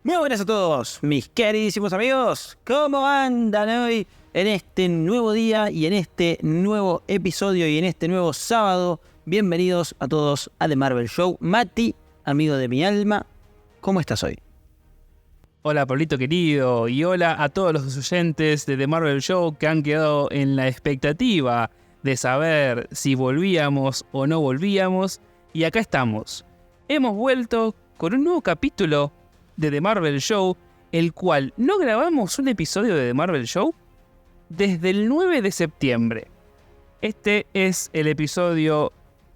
Muy buenas a todos, mis queridísimos amigos. ¿Cómo andan hoy en este nuevo día y en este nuevo episodio y en este nuevo sábado? Bienvenidos a todos a The Marvel Show. Mati, amigo de mi alma, ¿cómo estás hoy? Hola Pablito querido, y hola a todos los oyentes de The Marvel Show que han quedado en la expectativa de saber si volvíamos o no volvíamos. Y acá estamos. Hemos vuelto con un nuevo capítulo de The Marvel Show, el cual no grabamos un episodio de The Marvel Show desde el 9 de septiembre. Este es el episodio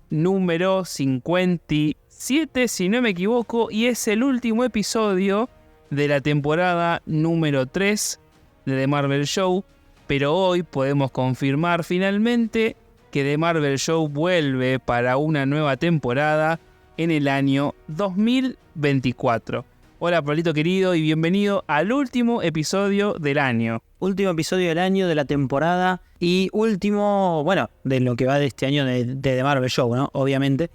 número 57, si no me equivoco, y es el último episodio de la temporada número 3 de The Marvel Show, pero hoy podemos confirmar finalmente que The Marvel Show vuelve para una nueva temporada en el año 2024. Hola Pablito querido y bienvenido al último episodio del año. Último episodio del año, de la temporada y último, bueno, de lo que va de este año de The Marvel Show, ¿no? Obviamente.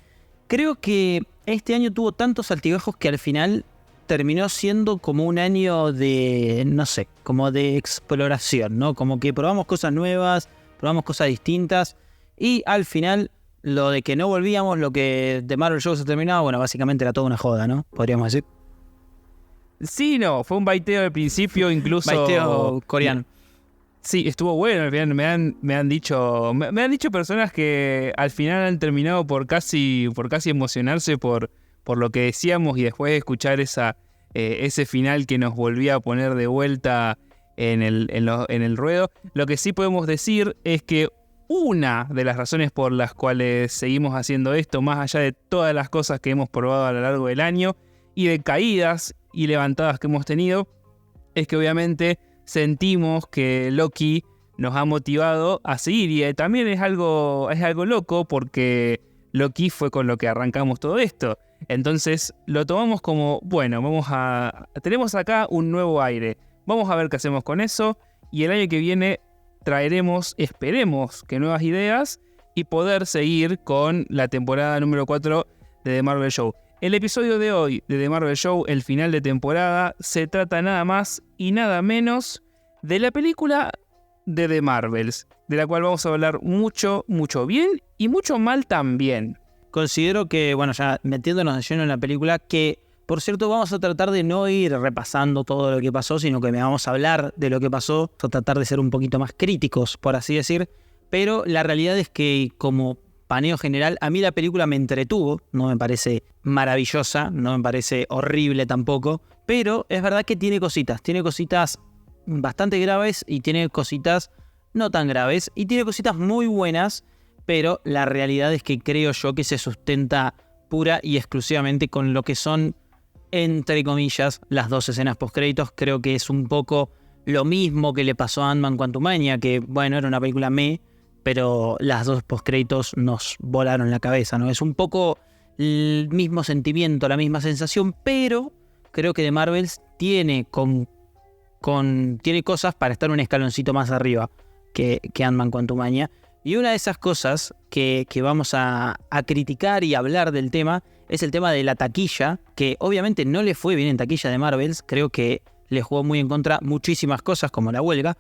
Creo que este año tuvo tantos altibajos que al final terminó siendo como un año de, no sé, como de exploración, ¿no? Como que probamos cosas nuevas, probamos cosas distintas y al final lo de que no volvíamos, lo que The Marvel Show se terminaba, bueno, básicamente era toda una joda, ¿no? Podríamos decir. Sí, no, fue un baiteo al principio, incluso... Baiteo coreano. Sí, estuvo bueno, al final me han dicho personas que al final han terminado por casi emocionarse por lo que decíamos y después de escuchar ese final que nos volvía a poner de vuelta en el ruedo. Lo que sí podemos decir es que una de las razones por las cuales seguimos haciendo esto, más allá de todas las cosas que hemos probado a lo largo del año y de caídas y levantadas que hemos tenido, es que obviamente sentimos que Loki nos ha motivado a seguir y también es algo loco porque Loki fue con lo que arrancamos todo esto. Entonces lo tomamos como, bueno, tenemos acá un nuevo aire, vamos a ver qué hacemos con eso y el año que viene traeremos, esperemos que nuevas ideas y poder seguir con la temporada número 4 de The Marvel Show. El episodio de hoy de The Marvel Show, el final de temporada, se trata nada más y nada menos de la película de The Marvels, de la cual vamos a hablar mucho, mucho bien y mucho mal también. Considero que, bueno, ya metiéndonos de lleno en la película, que, por cierto, vamos a tratar de no ir repasando todo lo que pasó, sino que vamos a hablar de lo que pasó, a tratar de ser un poquito más críticos, por así decir, pero la realidad es que, como paneo general, a mí la película me entretuvo, no me parece maravillosa, no me parece horrible tampoco, pero es verdad que tiene cositas bastante graves y tiene cositas no tan graves y tiene cositas muy buenas, pero la realidad es que creo yo que se sustenta pura y exclusivamente con lo que son, entre comillas, las dos escenas postcréditos. Creo que es un poco lo mismo que le pasó a Ant-Man Quantumania, que bueno, era una película pero las dos postcréditos nos volaron la cabeza, ¿no? Es un poco el mismo sentimiento, la misma sensación, pero creo que The Marvels tiene tiene cosas para estar un escaloncito más arriba que Ant-Man Quantumania. Y una de esas cosas que vamos a criticar y hablar del tema es el tema de la taquilla, que obviamente no le fue bien en taquilla de Marvels, creo que le jugó muy en contra muchísimas cosas como la huelga,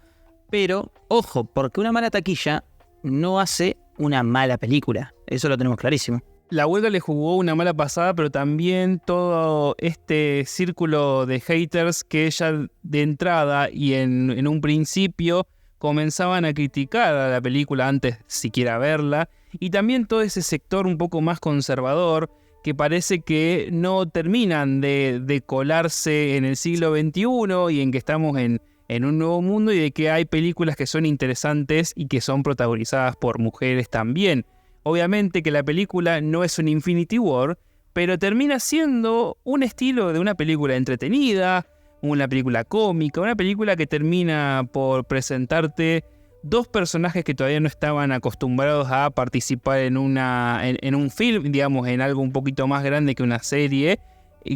pero ojo, porque una mala taquilla no hace una mala película, eso lo tenemos clarísimo. La huelga le jugó una mala pasada, pero también todo este círculo de haters que ya de entrada y en un principio comenzaban a criticar a la película antes siquiera verla, y también todo ese sector un poco más conservador que parece que no terminan de colarse en el siglo XXI y en que estamos en un nuevo mundo y de que hay películas que son interesantes y que son protagonizadas por mujeres también. Obviamente que la película no es un Infinity War, pero termina siendo un estilo de una película entretenida, una película cómica, una película que termina por presentarte dos personajes que todavía no estaban acostumbrados a participar en un film, digamos, en algo un poquito más grande que una serie,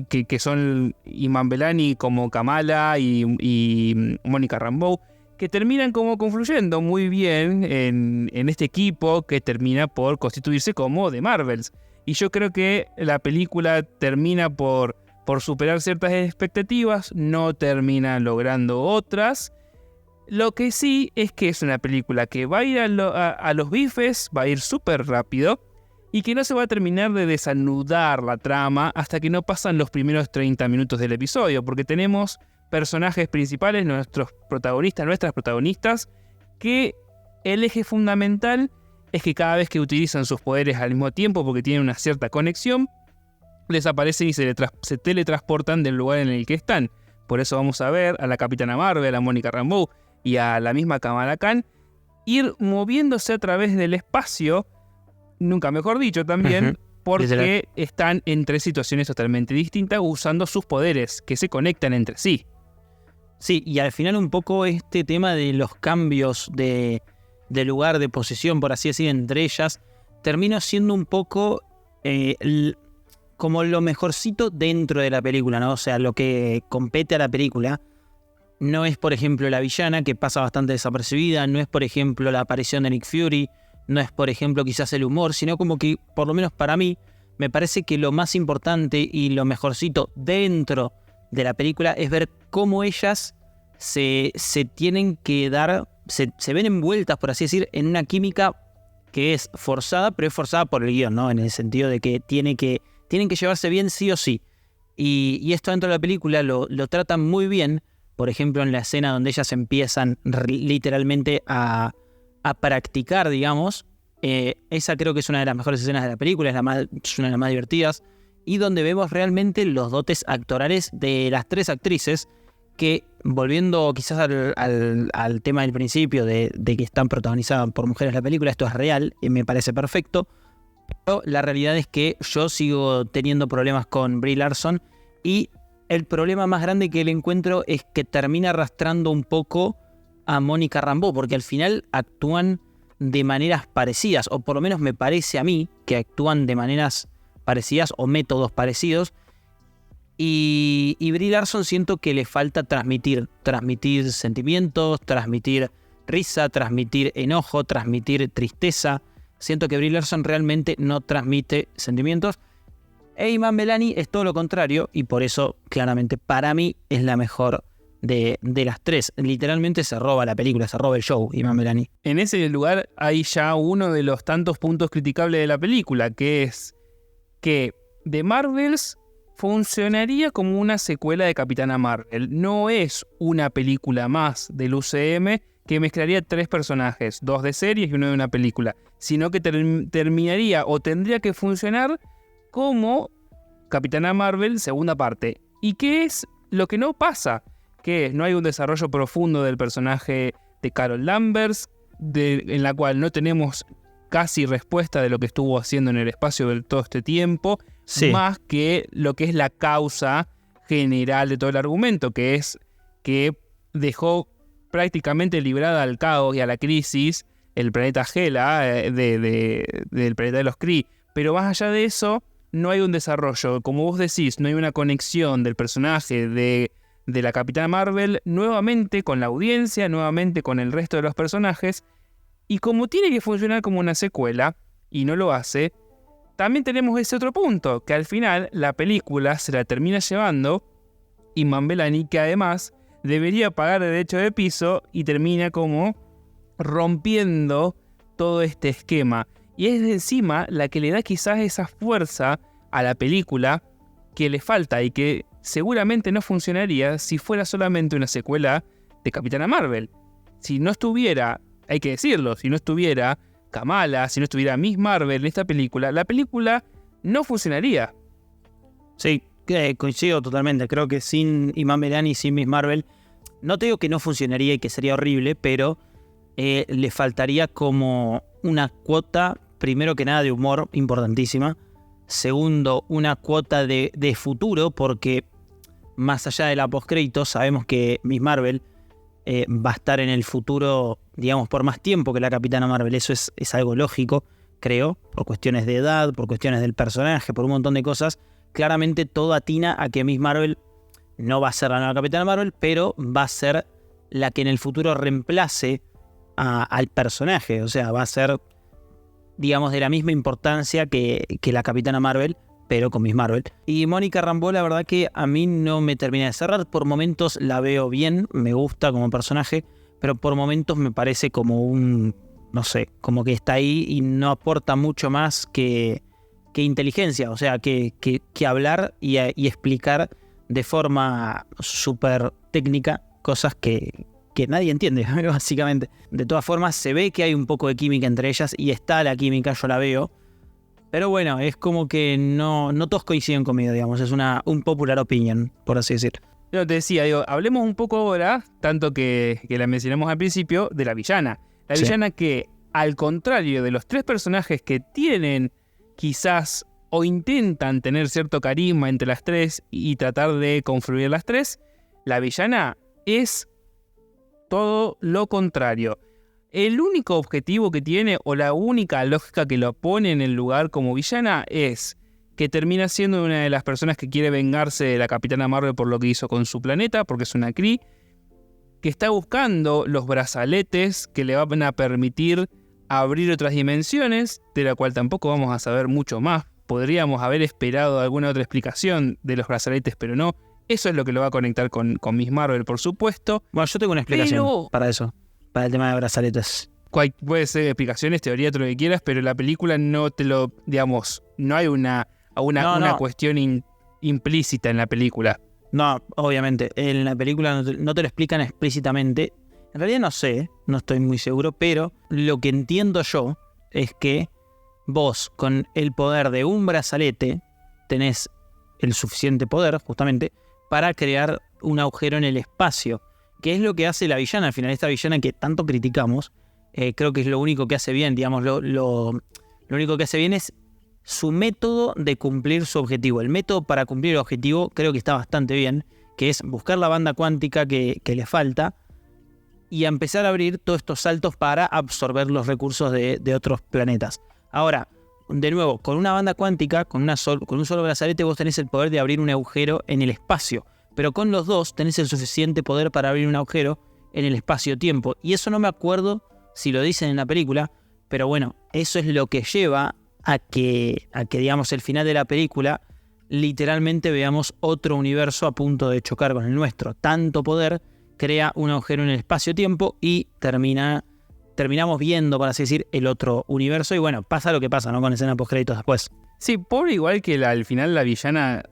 que son Iman Belani como Kamala y Mónica Rambeau, que terminan como confluyendo muy bien en este equipo que termina por constituirse como The Marvels. Y yo creo que la película termina por por superar ciertas expectativas, no termina logrando otras. Lo que sí es que es una película que va a ir a los bifes, va a ir súper rápido, y que no se va a terminar de desanudar la trama hasta que no pasan los primeros 30 minutos del episodio, porque tenemos personajes principales, nuestras protagonistas, que el eje fundamental es que cada vez que utilizan sus poderes al mismo tiempo, porque tienen una cierta conexión, desaparecen y se teletransportan del lugar en el que están. Por eso vamos a ver a la Capitana Marvel, a Mónica Rambeau y a la misma Kamala Khan ir moviéndose a través del espacio, nunca mejor dicho también, porque están en 3 situaciones totalmente distintas usando sus poderes que se conectan entre sí. Sí, y al final un poco este tema de los cambios de lugar, de posición, por así decir, entre ellas, termina siendo un poco como lo mejorcito dentro de la película, ¿no? O sea, lo que compete a la película no es, por ejemplo, la villana, que pasa bastante desapercibida, no es, por ejemplo, la aparición de Nick Fury, no es, por ejemplo, quizás el humor, sino como que, por lo menos para mí, me parece que lo más importante y lo mejorcito dentro de la película es ver cómo ellas se tienen que dar, se ven envueltas, por así decir, en una química que es forzada, pero es forzada por el guión, ¿no? En el sentido de que tienen que llevarse bien sí o sí. Y esto dentro de la película lo tratan muy bien, por ejemplo, en la escena donde ellas empiezan literalmente a practicar, digamos. Esa creo que es una de las mejores escenas de la película, es una de las más divertidas, y donde vemos realmente los dotes actorales de las 3 actrices, que, volviendo quizás al tema del principio de que están protagonizadas por mujeres la película, esto es real y me parece perfecto, pero la realidad es que yo sigo teniendo problemas con Brie Larson, y el problema más grande que le encuentro es que termina arrastrando un poco a Mónica Rambeau, porque al final actúan de maneras parecidas, o por lo menos me parece a mí que actúan de maneras parecidas o métodos parecidos, y Brie Larson siento que le falta transmitir sentimientos, transmitir risa, transmitir enojo, transmitir tristeza. Siento que Brie Larson realmente no transmite sentimientos. Iman Vellani es todo lo contrario, y por eso claramente para mí es la mejor de las 3. Literalmente se roba la película, se roba el show, Iman Vellani. En ese lugar hay ya uno de los tantos puntos criticables de la película, que es que The Marvels funcionaría como una secuela de Capitana Marvel. No es una película más del UCM que mezclaría 3 personajes, 2 de series y 1 de una película, sino que terminaría o tendría que funcionar como Capitana Marvel segunda parte. ¿Y qué es lo que no pasa? Que no hay un desarrollo profundo del personaje de Carol Danvers, en la cual no tenemos casi respuesta de lo que estuvo haciendo en el espacio de todo este tiempo, sí, más que lo que es la causa general de todo el argumento, que es que dejó prácticamente librada al caos y a la crisis el planeta Hela del planeta de los Kree. Pero más allá de eso, no hay un desarrollo. Como vos decís, no hay una conexión del personaje de la Capitana Marvel nuevamente con la audiencia, nuevamente con el resto de los personajes. Y como tiene que funcionar como una secuela, y no lo hace, también tenemos ese otro punto, que al final la película se la termina llevando Iman Vellani, que además debería pagar derecho de piso, y termina como rompiendo todo este esquema. Y es encima la que le da quizás esa fuerza a la película que le falta y que seguramente no funcionaría si fuera solamente una secuela de Capitana Marvel. Si no estuviera, hay que decirlo, si no estuviera Kamala, si no estuviera Miss Marvel en esta película, la película no funcionaría. Sí, coincido totalmente. Creo que sin Iman Vellani y sin Miss Marvel, no te digo que no funcionaría y que sería horrible, pero le faltaría como una cuota, primero que nada, de humor importantísima. Segundo, una cuota de futuro, porque más allá de la postcrédito, sabemos que Miss Marvel va a estar en el futuro, digamos, por más tiempo que la Capitana Marvel. Eso es algo lógico, creo, por cuestiones de edad, por cuestiones del personaje, por un montón de cosas. Claramente todo atina a que Miss Marvel no va a ser la nueva Capitana Marvel, pero va a ser la que en el futuro reemplace al personaje. O sea, va a ser, digamos, de la misma importancia que la Capitana Marvel, pero con Miss Marvel. Y Mónica Rambeau, la verdad que a mí no me termina de cerrar. Por momentos la veo bien, me gusta como personaje, pero por momentos me parece como no sé, como que está ahí y no aporta mucho más que inteligencia. O sea, que hablar y explicar de forma súper técnica cosas que nadie entiende, básicamente. De todas formas, se ve que hay un poco de química entre ellas y está la química, yo la veo. Pero bueno, es como que no todos coinciden conmigo, digamos. Es un popular opinion, por así decir. Yo te decía, hablemos un poco ahora, tanto que la mencionamos al principio, de la villana. La villana que, al contrario de los 3 personajes que tienen quizás o intentan tener cierto carisma entre las 3 y tratar de confluir las 3, la villana es todo lo contrario. El único objetivo que tiene, o la única lógica que lo pone en el lugar como villana, es que termina siendo una de las personas que quiere vengarse de la Capitana Marvel por lo que hizo con su planeta, porque es una Kree, que está buscando los brazaletes que le van a permitir abrir otras dimensiones, de la cual tampoco vamos a saber mucho más. Podríamos haber esperado alguna otra explicación de los brazaletes, pero no. Eso es lo que lo va a conectar con Miss Marvel, por supuesto. Bueno, yo tengo una explicación para eso. Para el tema de brazaletes. Puede ser explicaciones, teoría, todo lo que quieras, pero la película no te lo, digamos, no hay una cuestión implícita en la película. No, obviamente, en la película no te lo explican explícitamente. En realidad no sé, no estoy muy seguro, pero lo que entiendo yo es que vos, con el poder de un brazalete, tenés el suficiente poder, justamente, para crear un agujero en el espacio. Que es lo que hace la villana al final. Esta villana que tanto criticamos, creo que es lo único que hace bien, digamos, lo único que hace bien es su método de cumplir su objetivo. El método para cumplir el objetivo creo que está bastante bien, que es buscar la banda cuántica que le falta y empezar a abrir todos estos saltos para absorber los recursos de otros planetas. Ahora, de nuevo, con una banda cuántica, con un solo brazalete, vos tenés el poder de abrir un agujero en el espacio. Pero con los dos tenés el suficiente poder para abrir un agujero en el espacio-tiempo. Y eso no me acuerdo si lo dicen en la película, pero bueno, eso es lo que lleva a que digamos, el final de la película, literalmente veamos otro universo a punto de chocar con el nuestro. Tanto poder crea un agujero en el espacio-tiempo y terminamos viendo, por así decir, el otro universo. Y bueno, pasa lo que pasa, ¿no? Con escena post-créditos después. Sí, pobre igual que al final la villana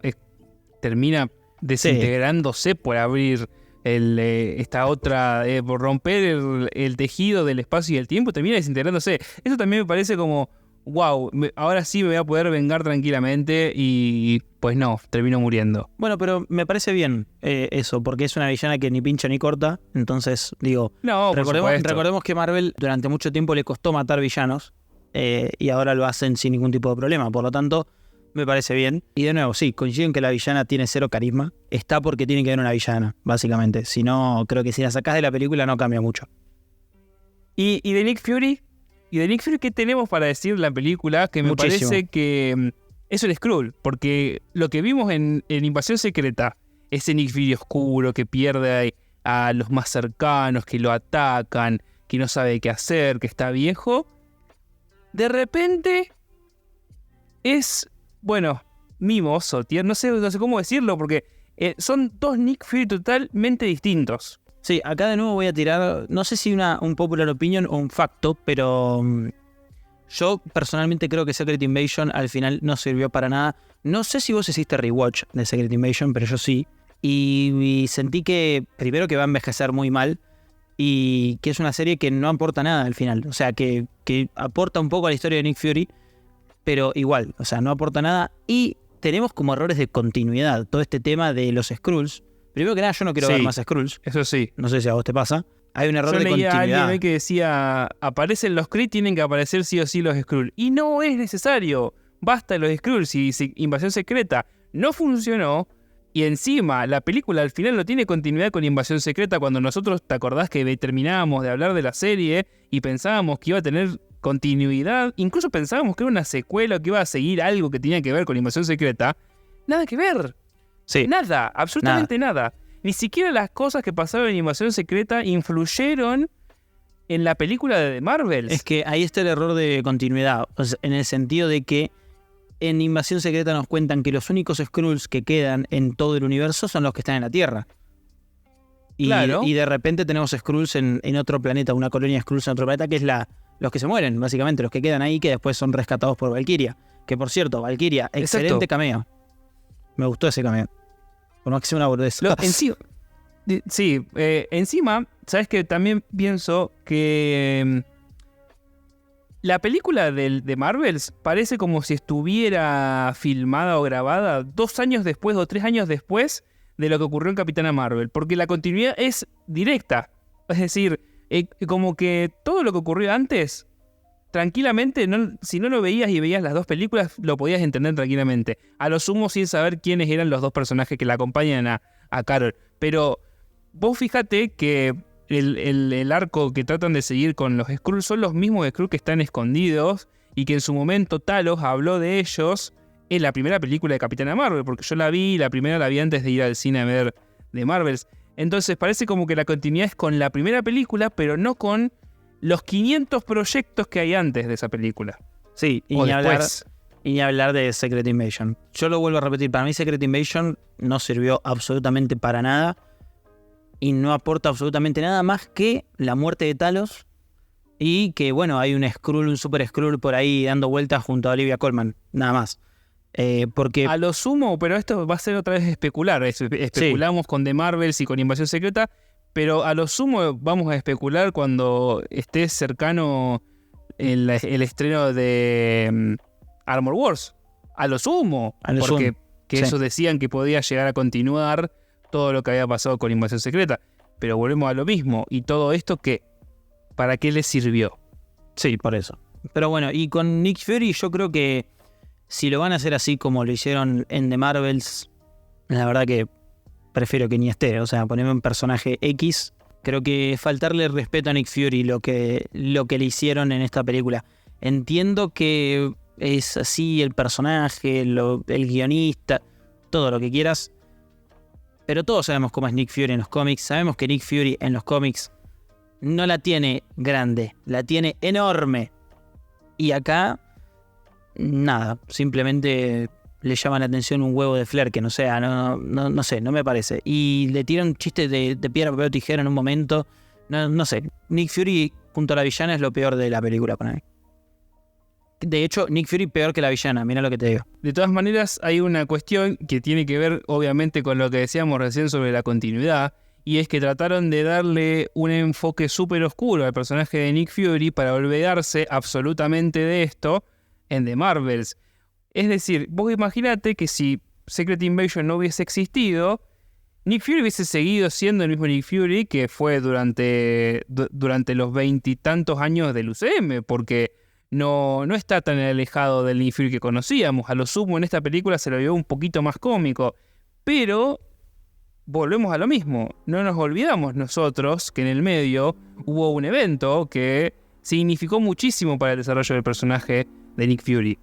termina desintegrándose por abrir esta otra, por romper el tejido del espacio y el tiempo, termina desintegrándose. Eso también me parece como, wow, ahora sí me voy a poder vengar tranquilamente y pues no, termino muriendo. Bueno, pero me parece bien eso, porque es una villana que ni pincha ni corta, entonces digo, no, recordemos que Marvel durante mucho tiempo le costó matar villanos y ahora lo hacen sin ningún tipo de problema, por lo tanto me parece bien. Y de nuevo, sí, coincido en que la villana tiene 0 carisma. Está porque tiene que haber una villana, básicamente. Si no, creo que si la sacás de la película no cambia mucho. ¿Y de Nick Fury? ¿Y de Nick Fury qué tenemos para decir la película? Que me parece que es el Skrull. Porque lo que vimos en Invasión Secreta, ese Nick Fury oscuro que pierde a los más cercanos, que lo atacan, que no sabe qué hacer, que está viejo, de repente es... Bueno, mimoso, tío. No sé cómo decirlo, porque son 2 Nick Fury totalmente distintos. Sí, acá de nuevo voy a tirar, no sé si un popular opinion o un facto, pero yo personalmente creo que Secret Invasion al final no sirvió para nada. No sé si vos hiciste rewatch de Secret Invasion, pero yo sí. Y sentí que, primero, que va a envejecer muy mal y que es una serie que no aporta nada al final. O sea, que aporta un poco a la historia de Nick Fury, pero igual, o sea, no aporta nada. Y tenemos como errores de continuidad todo este tema de los Skrulls. Primero que nada, yo no quiero ver más Skrulls. Eso sí. No sé si a vos te pasa. Hay un error de continuidad. Yo leía a alguien que decía, aparecen los Kree, tienen que aparecer sí o sí los Skrulls. Y no es necesario. Basta los Skrulls. Y Invasión Secreta no funcionó. Y encima, la película al final no tiene continuidad con Invasión Secreta. Cuando nosotros, ¿te acordás que terminábamos de hablar de la serie y pensábamos que iba a tener continuidad? Incluso pensábamos que era una secuela o que iba a seguir algo que tenía que ver con Invasión Secreta. Nada que ver. Sí. Nada, absolutamente nada. Ni siquiera las cosas que pasaron en Invasión Secreta influyeron en la película de The Marvels. Es que ahí está el error de continuidad, o sea, en el sentido de que en Invasión Secreta nos cuentan que los únicos Skrulls que quedan en todo el universo son los que están en la Tierra. Claro. Y de repente tenemos Skrulls en otro planeta, una colonia de Skrulls en otro planeta, que es los que se mueren, básicamente, los que quedan ahí, que después son rescatados por Valkyria. Que por cierto, Valkyria, excelente cameo. Me gustó ese cameo. Por más que sea una boludez. Encima, sabes que también pienso que la película de Marvels parece como si estuviera filmada o grabada 2 años después o 3 años después de lo que ocurrió en Capitana Marvel, porque la continuidad es directa. Es decir, como que todo lo que ocurrió antes, tranquilamente, si no lo veías y veías las 2 películas, lo podías entender tranquilamente. A lo sumo sin saber quiénes eran los 2 personajes que la acompañan a Carol. Pero vos fíjate que el arco que tratan de seguir con los Skrulls son los mismos Skrulls que están escondidos y que en su momento Talos habló de ellos en la primera película de Capitana Marvel, porque yo la primera la vi antes de ir al cine a ver de Marvels. Entonces parece como que la continuidad es con la primera película, pero no con los 500 proyectos que hay antes de esa película. Sí, y ni hablar de Secret Invasion. Yo lo vuelvo a repetir, para mí Secret Invasion no sirvió absolutamente para nada y no aporta absolutamente nada más que la muerte de Talos y que, bueno, hay un Super Skrull por ahí dando vueltas junto a Olivia Colman, nada más. Porque a lo sumo, pero esto va a ser otra vez especular. Especulamos con The Marvels y con Invasión Secreta, pero a lo sumo vamos a especular cuando esté cercano el estreno de Armor Wars. A lo sumo, porque ellos decían que podía llegar a continuar todo lo que había pasado con Invasión Secreta. Pero volvemos a lo mismo. ¿Y todo esto qué? ¿Para qué les sirvió? Sí, por eso. Pero bueno, y con Nick Fury yo creo que si lo van a hacer así como lo hicieron en The Marvels, la verdad que prefiero que ni esté. O sea, ponerme un personaje X. Creo que faltarle respeto a Nick Fury lo que le hicieron en esta película. Entiendo que es así el personaje, el guionista, todo lo que quieras. Pero todos sabemos cómo es Nick Fury en los cómics. Sabemos que Nick Fury en los cómics no la tiene grande, la tiene enorme. Y acá nada, simplemente le llama la atención un huevo de Flair, que no sé, no me parece. Y le tiran chistes de piedra, papel o tijera en un momento. No sé, Nick Fury junto a la villana es lo peor de la película para mí. De hecho, Nick Fury peor que la villana, mira lo que te digo. De todas maneras, hay una cuestión que tiene que ver, obviamente, con lo que decíamos recién sobre la continuidad, y es que trataron de darle un enfoque súper oscuro al personaje de Nick Fury para olvidarse absolutamente de esto en The Marvels. Es decir, vos imaginate que si Secret Invasion no hubiese existido, Nick Fury hubiese seguido siendo el mismo Nick Fury que fue durante los 20 y tantos años del UCM, porque no está tan alejado del Nick Fury que conocíamos. A lo sumo en esta película se lo vio un poquito más cómico, pero volvemos a lo mismo. No nos olvidamos nosotros que en el medio hubo un evento que significó muchísimo para el desarrollo del personaje de Nick Fury.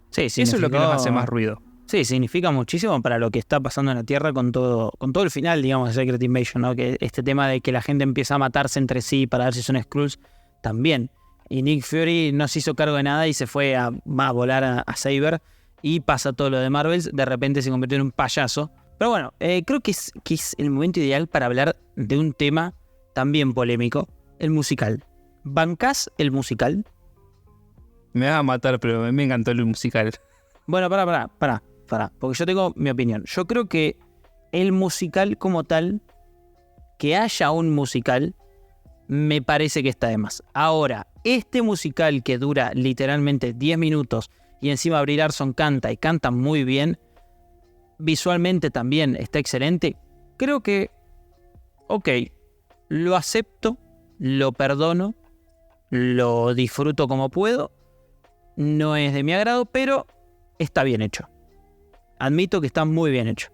Sí, eso es lo que nos hace más ruido. Sí, significa muchísimo para lo que está pasando en la Tierra con todo el final, digamos, de Secret Invasion, ¿no? Que este tema de que la gente empieza a matarse entre sí para ver si son Skrulls también. Y Nick Fury no se hizo cargo de nada y se fue a volar a Saber y pasa todo lo de Marvels. De repente se convirtió en un payaso. Pero bueno, creo que es el momento ideal para hablar de un tema también polémico, el musical. ¿Bancás el musical? Me vas a matar, pero me encantó el musical. Bueno, pará, porque yo tengo mi opinión. Yo creo que el musical como tal, que haya un musical, me parece que está de más. Ahora, este musical que dura literalmente 10 minutos y encima Brie Larson canta y canta muy bien, visualmente también está excelente, creo que, ok, lo acepto, lo perdono, lo disfruto como puedo. No es de mi agrado, pero está bien hecho. Admito que está muy bien hecho.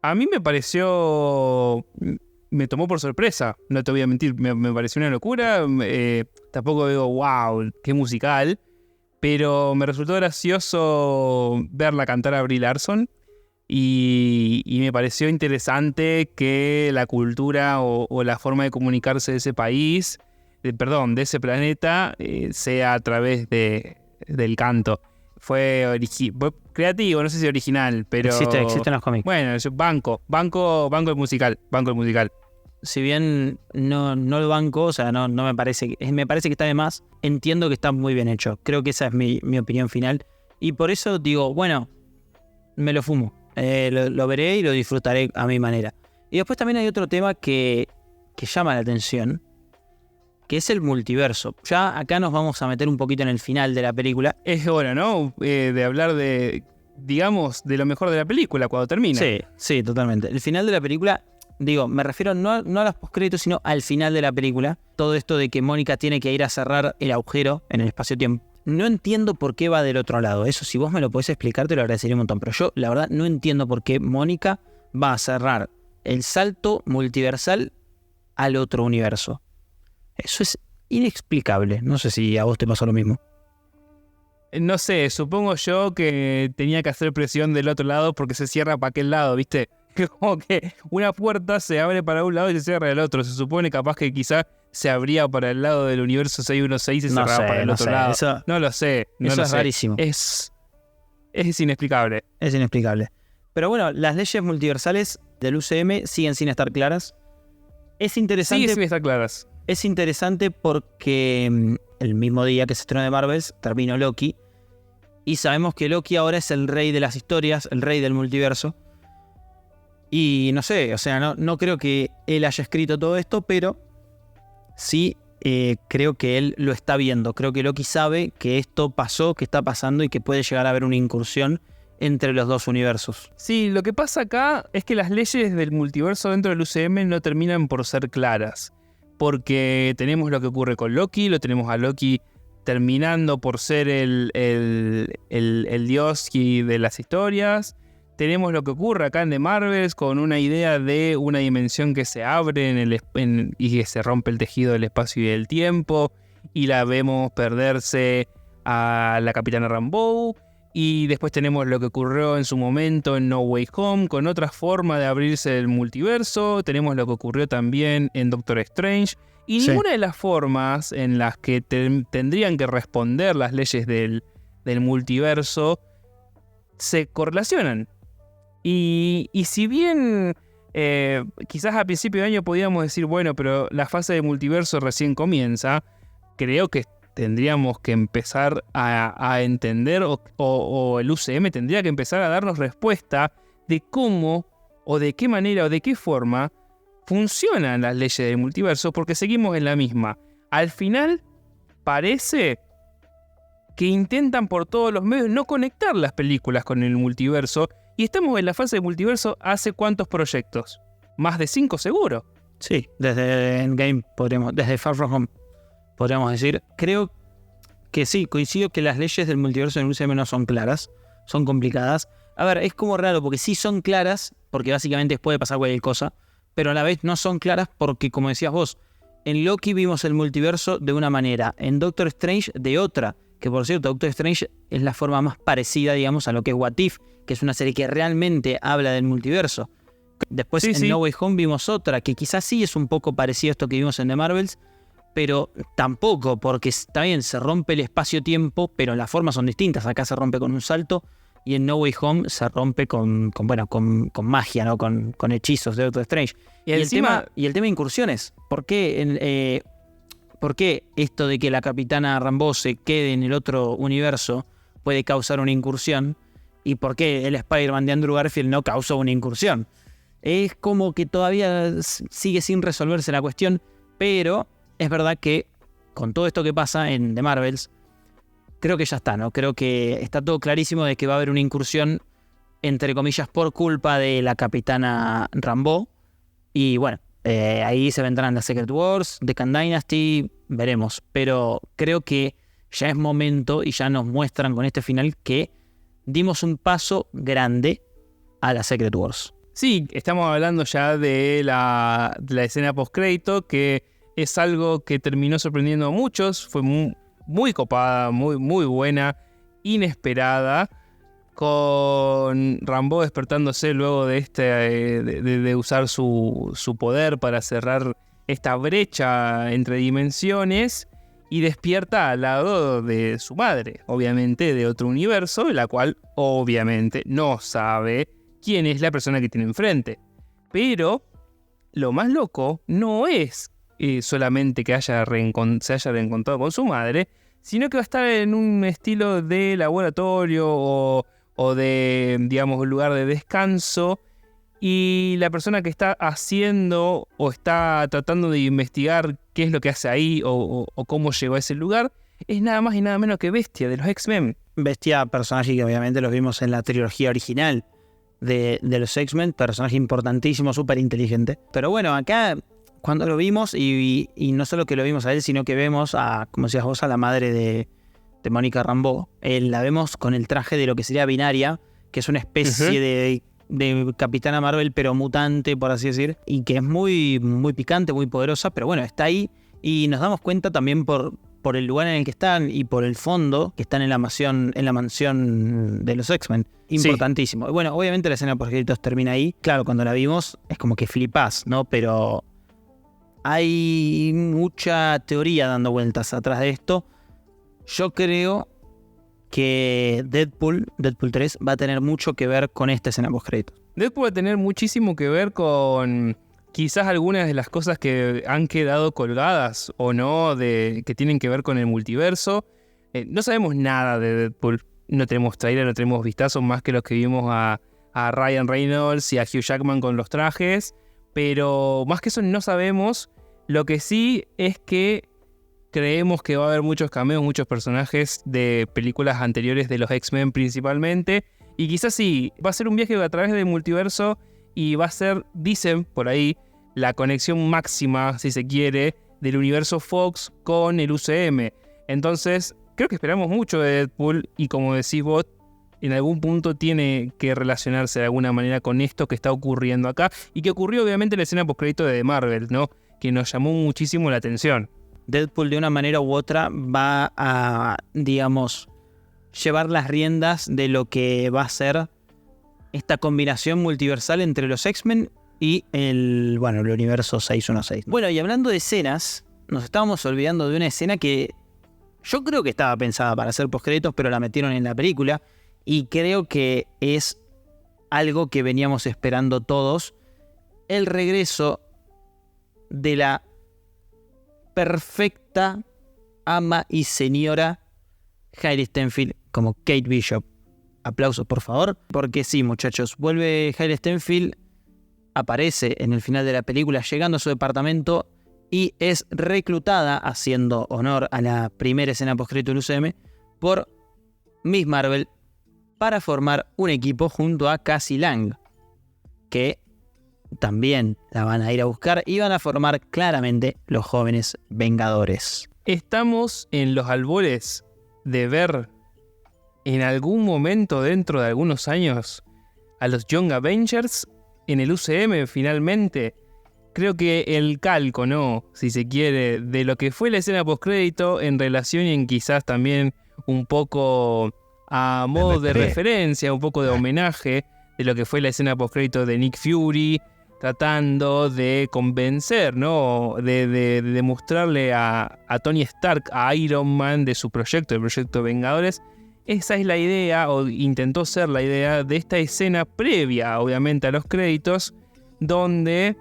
A mí me pareció... Me tomó por sorpresa, no te voy a mentir. Me pareció una locura. Tampoco digo, wow, qué musical. Pero me resultó gracioso verla cantar a Brie Larson. Y me pareció interesante que la cultura o la forma de comunicarse de ese país... de ese planeta, sea a través de del canto. Fue creativo, no sé si original, pero... Existen los cómics. Bueno, banco el musical. Si bien no lo banco, o sea, no me parece que está de más, entiendo que está muy bien hecho. Creo que esa es mi opinión final. Y por eso digo, bueno, me lo fumo. Lo veré y lo disfrutaré a mi manera. Y después también hay otro tema que llama la atención, que es el multiverso. Ya acá nos vamos a meter un poquito en el final de la película. Es hora, ¿no? De hablar de, digamos, de lo mejor de la película cuando termina. Sí, totalmente. El final de la película, digo, me refiero no a los postcréditos, sino al final de la película. Todo esto de que Mónica tiene que ir a cerrar el agujero en el espacio-tiempo. No entiendo por qué va del otro lado. Eso, si vos me lo podés explicar, te lo agradecería un montón. Pero yo, la verdad, no entiendo por qué Mónica va a cerrar el salto multiversal al otro universo. Eso es inexplicable. No sé si a vos te pasó lo mismo. No sé, supongo yo que tenía que hacer presión del otro lado porque se cierra para aquel lado, ¿viste? Como que una puerta se abre para un lado y se cierra del otro. Se supone capaz que quizás se abría para el lado del universo 616 y se cerraba para el otro lado. No lo sé. Eso es rarísimo. Es inexplicable. Es inexplicable. Pero bueno, las leyes multiversales del UCM siguen sin estar claras. Es interesante. Sí, sin estar claras. Es interesante porque el mismo día que se estrenó de Marvels terminó Loki. Y sabemos que Loki ahora es el rey de las historias, el rey del multiverso. Y no sé, o sea, no creo que él haya escrito todo esto, pero sí creo que él lo está viendo. Creo que Loki sabe que esto pasó, que está pasando y que puede llegar a haber una incursión entre los dos universos. Sí, lo que pasa acá es que las leyes del multiverso dentro del UCM no terminan por ser claras. Porque tenemos lo que ocurre con Loki, lo tenemos a Loki terminando por ser el dios de las historias. Tenemos lo que ocurre acá en The Marvels con una idea de una dimensión que se abre y que se rompe el tejido del espacio y del tiempo. Y la vemos perderse a la Capitana Rambeau. Y después tenemos lo que ocurrió en su momento en No Way Home con otra forma de abrirse el multiverso. Tenemos lo que ocurrió también en Doctor Strange. Y ninguna de las formas en las que tendrían que responder las leyes del multiverso se correlacionan. Y si bien quizás a principio de año podíamos decir, bueno, pero la fase de multiverso recién comienza, creo que tendríamos que empezar a entender o el UCM tendría que empezar a darnos respuesta de cómo o de qué manera o de qué forma funcionan las leyes del multiverso, porque seguimos en la misma. Al final parece que intentan por todos los medios no conectar las películas con el multiverso y estamos en la fase de multiverso hace ¿cuántos proyectos? Más de 5 seguro. Sí, desde Endgame desde Far From Home podríamos decir. Creo que sí, coincido que las leyes del multiverso en el UCM no son claras, son complicadas. A ver, es como raro porque sí son claras, porque básicamente puede pasar cualquier cosa, pero a la vez no son claras porque, como decías vos, en Loki vimos el multiverso de una manera, en Doctor Strange de otra, que por cierto, Doctor Strange es la forma más parecida, digamos, a lo que es What If, que es una serie que realmente habla del multiverso. Después en No Way Home vimos otra, que quizás sí es un poco parecida a esto que vimos en The Marvels, pero tampoco, porque está bien, se rompe el espacio-tiempo, pero las formas son distintas. Acá se rompe con un salto y en No Way Home se rompe con magia, ¿no? Con hechizos de Doctor Strange. Y el tema de incursiones. ¿Por qué esto de que la Capitana Rambeau se quede en el otro universo puede causar una incursión? ¿Y por qué el Spider-Man de Andrew Garfield no causó una incursión? Es como que todavía sigue sin resolverse la cuestión, pero es verdad que con todo esto que pasa en The Marvels, creo que ya está, ¿no? Creo que está todo clarísimo de que va a haber una incursión, entre comillas, por culpa de la Capitana Rambeau. Y bueno, ahí se vendrán las Secret Wars, The Kang Dynasty, veremos. Pero creo que ya es momento y ya nos muestran con este final que dimos un paso grande a la Secret Wars. Sí, estamos hablando ya de la escena post-crédito, que es algo que terminó sorprendiendo a muchos. Fue muy copada, muy buena, inesperada, con Rambeau despertándose luego de de usar su poder para cerrar esta brecha entre dimensiones y despierta al lado de su madre, obviamente de otro universo, la cual obviamente no sabe quién es la persona que tiene enfrente. Pero lo más loco no es solamente que se haya reencontrado con su madre, sino que va a estar en un estilo de laboratorio o de, digamos, un lugar de descanso. Y la persona que está haciendo o está tratando de investigar qué es lo que hace ahí o cómo llegó a ese lugar es nada más y nada menos que Bestia, de los X-Men. Bestia, personaje que obviamente los vimos en la trilogía original de los X-Men, personaje importantísimo, súper inteligente. Pero bueno, acá cuando lo vimos, y no solo que lo vimos a él, sino que vemos a, como decías vos, a la madre de Mónica Rambeau, la vemos con el traje de lo que sería Binaria, que es una especie de Capitana Marvel, pero mutante, por así decir, y que es muy, muy picante, muy poderosa, pero bueno, está ahí, y nos damos cuenta también por el lugar en el que están y por el fondo, que están en la mansión de los X-Men. Importantísimo. Sí. Bueno, obviamente la escena post créditos termina ahí. Claro, cuando la vimos es como que flipás, ¿no? Pero hay mucha teoría dando vueltas atrás de esto. Yo creo que Deadpool 3 va a tener mucho que ver con esta escena post-créditos. Deadpool va a tener muchísimo que ver con quizás algunas de las cosas que han quedado colgadas o no, que tienen que ver con el multiverso. No sabemos nada de Deadpool. No tenemos trailer, no tenemos vistazos más que los que vimos a Ryan Reynolds y a Hugh Jackman con los trajes. Pero más que eso no sabemos. Lo que sí es que creemos que va a haber muchos cameos, muchos personajes de películas anteriores de los X-Men principalmente. Y quizás sí, va a ser un viaje a través del multiverso y va a ser, dicen por ahí, la conexión máxima, si se quiere, del universo Fox con el UCM. Entonces, creo que esperamos mucho de Deadpool y como decís vos, en algún punto tiene que relacionarse de alguna manera con esto que está ocurriendo acá y que ocurrió obviamente en la escena postcrédito de Marvel, ¿no? Que nos llamó muchísimo la atención. Deadpool de una manera u otra va a, digamos, llevar las riendas de lo que va a ser esta combinación multiversal entre los X-Men y el universo 616. Bueno, y hablando de escenas, nos estábamos olvidando de una escena que yo creo que estaba pensada para hacer postcréditos, pero la metieron en la película y creo que es algo que veníamos esperando todos, el regreso de la perfecta ama y señora Hailee Steinfeld como Kate Bishop. Aplausos, por favor, porque sí, muchachos, vuelve Hailee Steinfeld, aparece en el final de la película llegando a su departamento y es reclutada, haciendo honor a la primera escena postcrédito del UCM, por Miss Marvel para formar un equipo junto a Cassie Lang, que también la van a ir a buscar y van a formar claramente los jóvenes Vengadores. Estamos en los albores de ver en algún momento dentro de algunos años a los Young Avengers en el UCM finalmente. Creo que el calco, ¿no? Si se quiere, de lo que fue la escena postcrédito en relación y en quizás también un poco a modo de referencia, un poco de homenaje de lo que fue la escena postcrédito de Nick Fury, tratando de convencer, ¿no? De demostrarle a Tony Stark, a Iron Man, de su proyecto, el proyecto Vengadores. Esa es la idea, o intentó ser la idea, de esta escena previa, obviamente, a los créditos, donde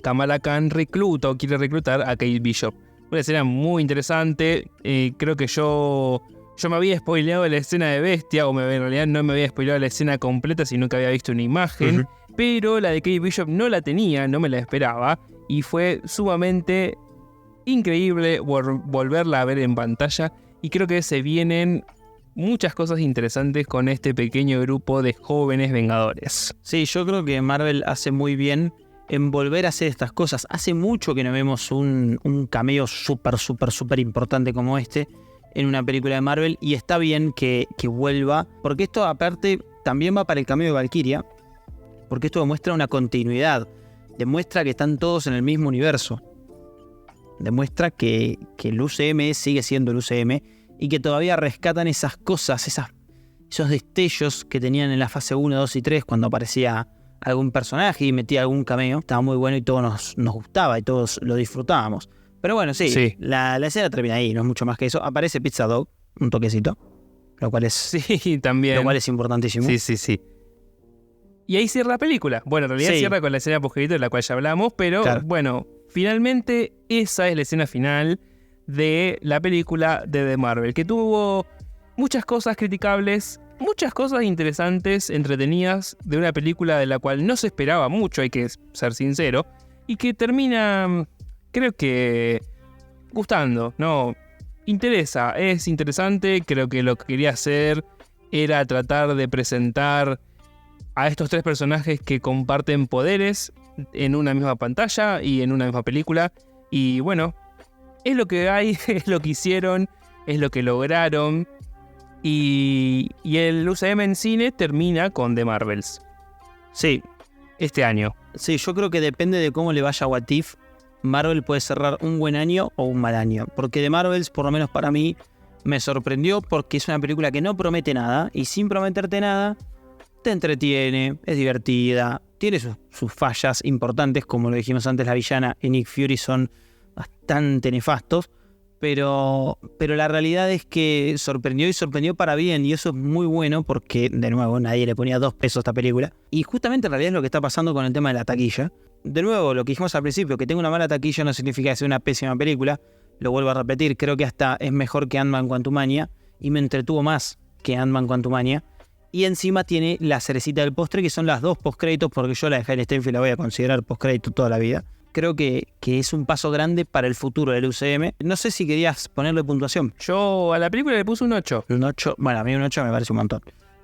Kamala Khan recluta o quiere reclutar a Kate Bishop. Una escena muy interesante. Creo que yo me había spoileado la escena de Bestia, en realidad no me había spoileado la escena completa, sino que había visto una imagen. Pero la de Kate Bishop no la tenía, no me la esperaba. Y fue sumamente increíble volverla a ver en pantalla. Y creo que se vienen muchas cosas interesantes con este pequeño grupo de jóvenes Vengadores. Sí, yo creo que Marvel hace muy bien en volver a hacer estas cosas. Hace mucho que no vemos un cameo súper importante como este en una película de Marvel, y está bien que vuelva, porque esto aparte también va para el cameo de Valkyria, porque esto demuestra una continuidad, demuestra que están todos en el mismo universo, demuestra que el UCM sigue siendo el UCM y que todavía rescatan esas cosas, esos destellos que tenían en la fase 1, 2 y 3 cuando aparecía algún personaje y metía algún cameo. Estaba muy bueno y todos nos gustaba y todos lo disfrutábamos. Pero bueno, Sí. la escena termina ahí, no es mucho más que eso. Aparece Pizza Dog, un toquecito, lo cual es, Sí, también. lo cual es importantísimo. Sí. Y ahí cierra la película. Bueno, en realidad Sí. cierra con la escena post-crédito de la cual ya hablamos, pero Claro. bueno, finalmente esa es la escena final de la película de The Marvel, que tuvo muchas cosas criticables, muchas cosas interesantes, entretenidas, de una película de la cual no se esperaba mucho, hay que ser sincero, y que termina, creo que, gustando, ¿no? Interesa, es interesante, creo que lo que quería hacer era tratar de presentar a estos tres personajes que comparten poderes en una misma pantalla y en una misma película. Y bueno, es lo que hay, es lo que hicieron, es lo que lograron. Y el UCM en cine termina con The Marvels Sí, este año. sí, yo creo que depende de cómo le vaya a What If, Marvel puede cerrar un buen año o un mal año. Porque The Marvels, por lo menos para mí, me sorprendió porque es una película que no promete nada y sin prometerte nada, te entretiene, es divertida, tiene sus fallas importantes, como lo dijimos antes, la villana y Nick Fury son bastante nefastos, pero la realidad es que sorprendió para bien, y eso es muy bueno porque, de nuevo, nadie le ponía 2 pesos a esta película, y justamente en realidad es lo que está pasando con el tema de la taquilla. De nuevo, lo que dijimos al principio, que tenga una mala taquilla no significa que sea una pésima película, lo vuelvo a repetir, creo que hasta es mejor que Ant-Man Quantumania, y me entretuvo más que Ant-Man Quantumania. Y encima tiene la cerecita del postre, que son las 2 postcréditos, porque yo la de Hailee Steinfeld la voy a considerar postcrédito toda la vida. Creo que es un paso grande para el futuro del UCM. No sé si querías ponerle puntuación. Yo a la película le puse un 8. Un 8, bueno, a mí un 8 me parece un montón.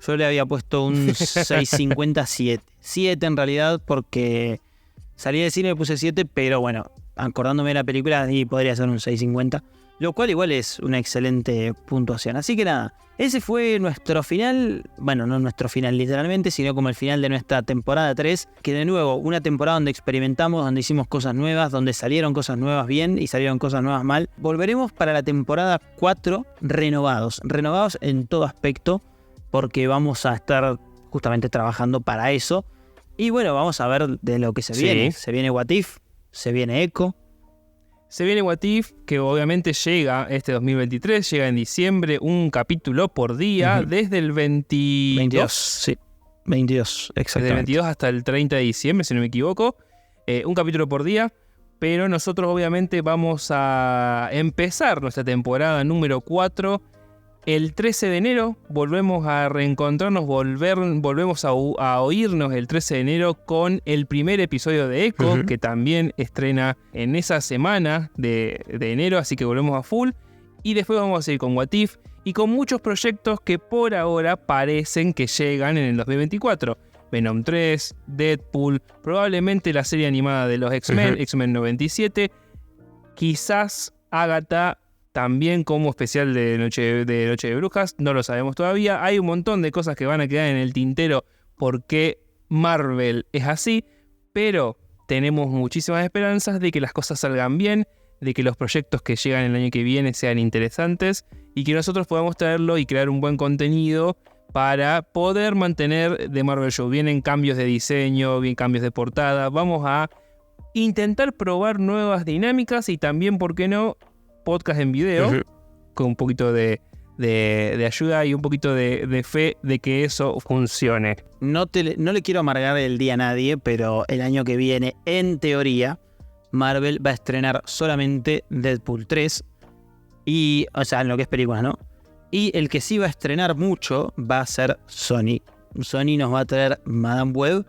Yo le había puesto un 6.50-7. 7 en realidad, porque salí de cine y le puse 7, pero bueno, acordándome de la película, y podría ser un 6.50. Lo cual igual es una excelente puntuación. Así que nada, ese fue nuestro final. Bueno, no nuestro final literalmente, sino como el final de nuestra temporada 3. Que de nuevo, una temporada donde experimentamos, donde hicimos cosas nuevas, donde salieron cosas nuevas bien y salieron cosas nuevas mal. Volveremos para la temporada 4 renovados. Renovados en todo aspecto, porque vamos a estar justamente trabajando para eso. Y bueno, vamos a ver de lo que se viene. Se viene What If, se viene Echo. Se viene What If, que obviamente llega este 2023, llega en diciembre, un capítulo por día, desde el 22. Sí, 22, desde exactamente. el 22 hasta el 30 de diciembre, si no me equivoco. Un capítulo por día, pero nosotros obviamente vamos a empezar nuestra temporada número 4 el 13 de enero. Volvemos a reencontrarnos, volvemos a oírnos el 13 de enero con el primer episodio de Echo, que también estrena en esa semana de enero, así que volvemos a full. Y después vamos a seguir con What If y con muchos proyectos que por ahora parecen que llegan en el 2024. Venom 3, Deadpool, probablemente la serie animada de los X-Men, X-Men 97, quizás Agatha también como especial de Noche de Brujas, no lo sabemos todavía. Hay un montón de cosas que van a quedar en el tintero porque Marvel es así, pero tenemos muchísimas esperanzas de que las cosas salgan bien, de que los proyectos que llegan el año que viene sean interesantes y que nosotros podamos traerlo y crear un buen contenido para poder mantener The Marvel Show. Vienen cambios de diseño, vienen cambios de portada. Vamos a intentar probar nuevas dinámicas y también, ¿por qué no?, podcast en video, con un poquito de ayuda y un poquito de fe de que eso funcione. No le quiero amargar el día a nadie, pero el año que viene, en teoría, Marvel va a estrenar solamente Deadpool 3. Y, o sea, en lo que es películas, ¿no? Y el que sí va a estrenar mucho va a ser Sony. Sony nos va a traer Madame Web,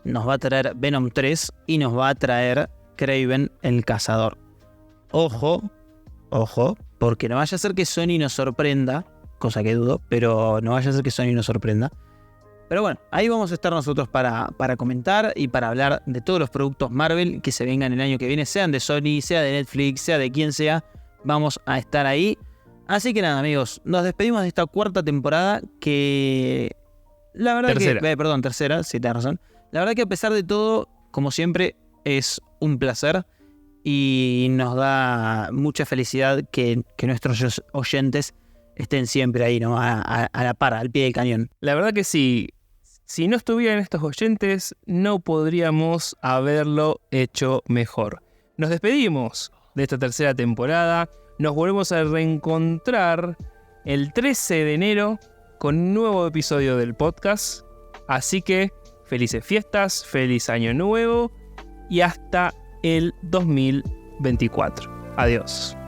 nos va a traer Venom 3 y nos va a traer Kraven el Cazador. Ojo, porque no vaya a ser que Sony nos sorprenda, cosa que dudo, pero no vaya a ser que Sony nos sorprenda. Pero bueno, ahí vamos a estar nosotros para comentar y para hablar de todos los productos Marvel que se vengan el año que viene, sean de Sony, sea de Netflix, sea de quien sea, vamos a estar ahí. Así que nada, amigos, nos despedimos de esta 4ª temporada que... La verdad tercera, sí, tienes razón. La verdad que a pesar de todo, como siempre, es un placer. Y nos da mucha felicidad que nuestros oyentes estén siempre ahí, ¿no? A la par, al pie del cañón. La verdad que sí, si no estuvieran estos oyentes, no podríamos haberlo hecho mejor. Nos despedimos de esta tercera temporada. Nos volvemos a reencontrar el 13 de enero con un nuevo episodio del podcast. Así que felices fiestas, feliz año nuevo y hasta el 2024. Adiós.